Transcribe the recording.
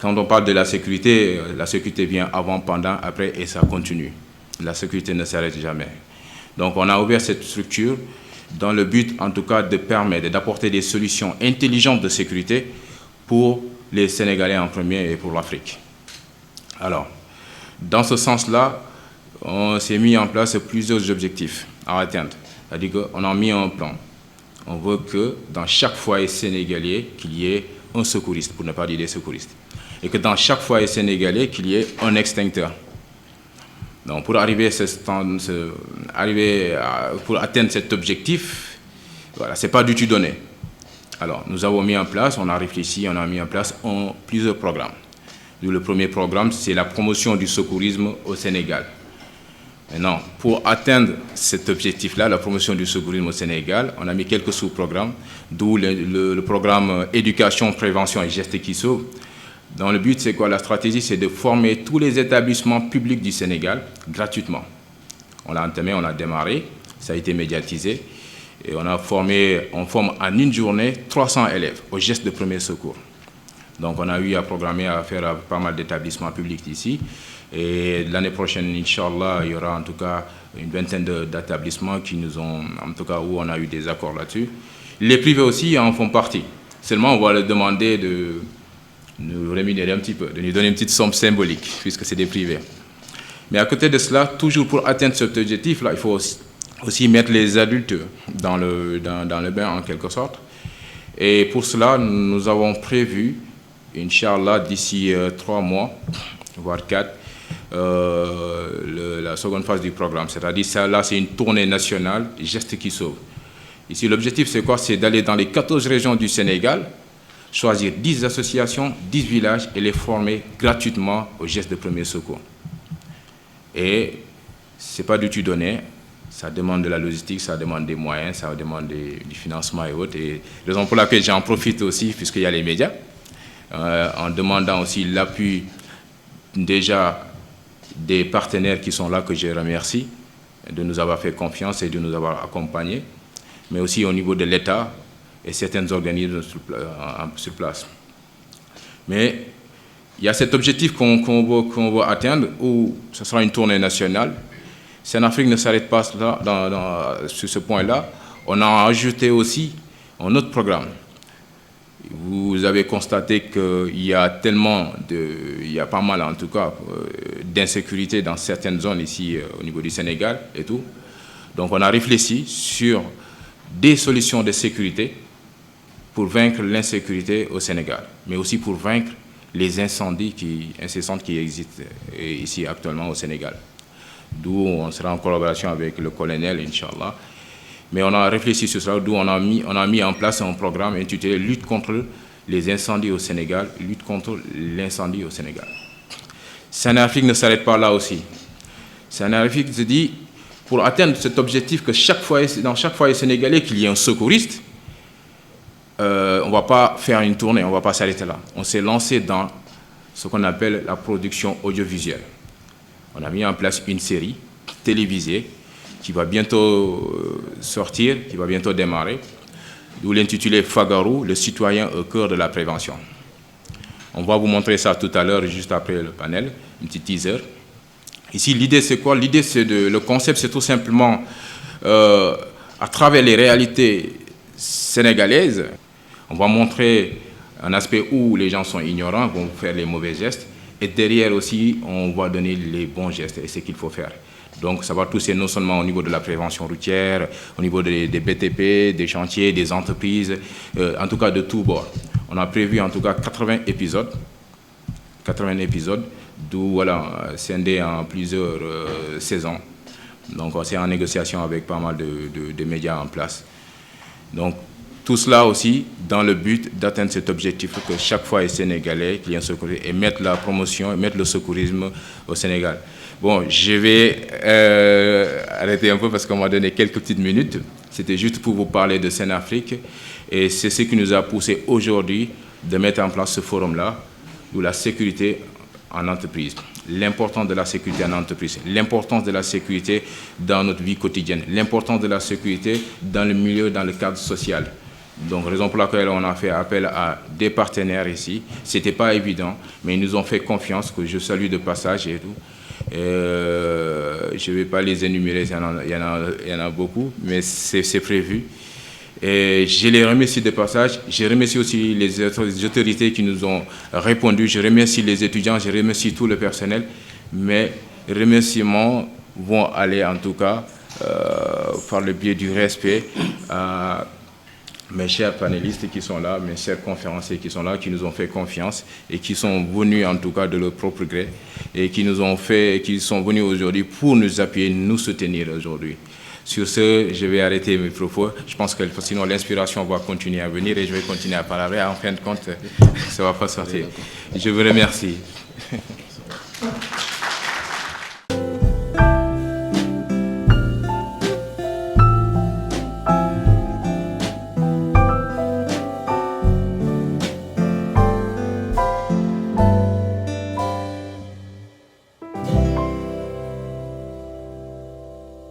Quand on parle de la sécurité vient avant, pendant, après et ça continue. La sécurité ne s'arrête jamais. Donc on a ouvert cette structure dans le but, en tout cas, de permettre, d'apporter des solutions intelligentes de sécurité pour les Sénégalais en premier et pour l'Afrique. Alors, dans ce sens-là, on s'est mis en place plusieurs objectifs à atteindre. C'est-à-dire qu'on a mis un plan. On veut que dans chaque foyer sénégalais, qu'il y ait un secouriste, pour ne pas dire des secouristes. Et que dans chaque foyer sénégalais, qu'il y ait un extincteur. Donc pour pour atteindre cet objectif, voilà, ce n'est pas du tout donné. Alors nous avons mis en place, on a réfléchi, on a mis en place plusieurs programmes. Le premier programme, c'est la promotion du secourisme au Sénégal. Maintenant, pour atteindre cet objectif-là, la promotion du secourisme au Sénégal, on a mis quelques sous-programmes, d'où le programme éducation, prévention et gestes qui sauvent. Dans le but, c'est quoi? La stratégie, c'est de former tous les établissements publics du Sénégal gratuitement. On l'a entamé, on l'a démarré, ça a été médiatisé. Et on forme en une journée 300 élèves aux gestes de premier secours. Donc on a eu à programmer à faire pas mal d'établissements publics ici. Et l'année prochaine, Inch'Allah, il y aura en tout cas une vingtaine d'établissements qui nous ont, en tout cas où on a eu des accords là-dessus. Les privés aussi en font partie. Seulement, on va leur demander de nous rémunérer un petit peu, de nous donner une petite somme symbolique, puisque c'est des privés. Mais à côté de cela, toujours pour atteindre cet objectif-là, il faut aussi mettre les adultes dans le bain, en quelque sorte. Et pour cela, nous avons prévu, Inch'Allah, d'ici 3 mois, voire 4, la seconde phase du programme. C'est-à-dire, ça, là, c'est une tournée nationale, gestes qui sauvent. Ici, l'objectif, c'est quoi? C'est d'aller dans les 14 régions du Sénégal, choisir 10 associations, 10 villages et les former gratuitement aux gestes de premier secours. Et ce n'est pas du tout donné. Ça demande de la logistique, ça demande des moyens, ça demande du financement et autres. Et raison pour laquelle j'en profite aussi, puisqu'il y a les médias, en demandant aussi l'appui déjà des partenaires qui sont là, que je remercie, de nous avoir fait confiance et de nous avoir accompagnés, mais aussi au niveau de l'État et certains organismes sur place. Mais il y a cet objectif qu'on veut atteindre, où ce sera une tournée nationale. Sénafrique ne s'arrête pas là, sur ce point-là. On a ajouté aussi un autre programme. Vous avez constaté qu'il y a il y a pas mal en tout cas d'insécurité dans certaines zones ici au niveau du Sénégal et tout. Donc on a réfléchi sur des solutions de sécurité pour vaincre l'insécurité au Sénégal, mais aussi pour vaincre les incendies incessantes qui existent ici actuellement au Sénégal. D'où on sera en collaboration avec le colonel, Inch'Allah. Mais on a réfléchi sur cela, d'où on a mis en place un programme intitulé « Lutte contre les incendies au Sénégal », « Lutte contre l'incendie au Sénégal ». Sénafrique ne s'arrête pas là aussi. Sénafrique se dit, pour atteindre cet objectif que dans chaque foyer sénégalais, qu'il y ait un secouriste, on ne va pas faire une tournée, on ne va pas s'arrêter là. On s'est lancé dans ce qu'on appelle la production audiovisuelle. On a mis en place une série télévisée qui va bientôt sortir, qui va bientôt démarrer, d'où l'intitulé Fagaru, le citoyen au cœur de la prévention. On va vous montrer ça tout à l'heure, juste après le panel, un petit teaser. Ici, l'idée, c'est quoi? L'idée, le concept, c'est tout simplement, à travers les réalités sénégalaises, on va montrer un aspect où les gens sont ignorants, vont faire les mauvais gestes, et derrière aussi, on va donner les bons gestes et ce qu'il faut faire. Donc, ça va toucher non seulement au niveau de la prévention routière, au niveau des BTP, des chantiers, des entreprises, en tout cas de tous bords. On a prévu en tout cas 80 épisodes, d'où voilà, scindé en plusieurs saisons. Donc, c'est en négociation avec pas mal de médias en place. Donc, tout cela aussi dans le but d'atteindre cet objectif que chaque fois les Sénégalais qu'il y ait un secours et mettre la promotion, et mettre le secourisme au Sénégal. Bon, je vais arrêter un peu parce qu'on m'a donné quelques petites minutes. C'était juste pour vous parler de Sénafrique et c'est ce qui nous a poussé aujourd'hui de mettre en place ce forum-là, où la sécurité en entreprise, l'importance de la sécurité en entreprise, l'importance de la sécurité dans notre vie quotidienne, l'importance de la sécurité dans le milieu, dans le cadre social. Donc, raison pour laquelle on a fait appel à des partenaires ici. Ce n'était pas évident, mais ils nous ont fait confiance, que je salue de passage et tout. Je ne vais pas les énumérer, il y en a beaucoup, mais c'est prévu. Et je les remercie de passage. Je remercie aussi les autorités qui nous ont répondu. Je remercie les étudiants, je remercie tout le personnel. Mes remerciements vont aller en tout cas par le biais du respect à mes chers panélistes qui sont là, mes chers conférenciers qui sont là, qui nous ont fait confiance et qui sont venus en tout cas de leur propre gré et qui sont venus aujourd'hui pour nous appuyer, nous soutenir aujourd'hui. Sur ce, je vais arrêter mes propos. Je pense que sinon l'inspiration va continuer à venir et je vais continuer à parler. En fin de compte, ça ne va pas sortir. Je vous remercie.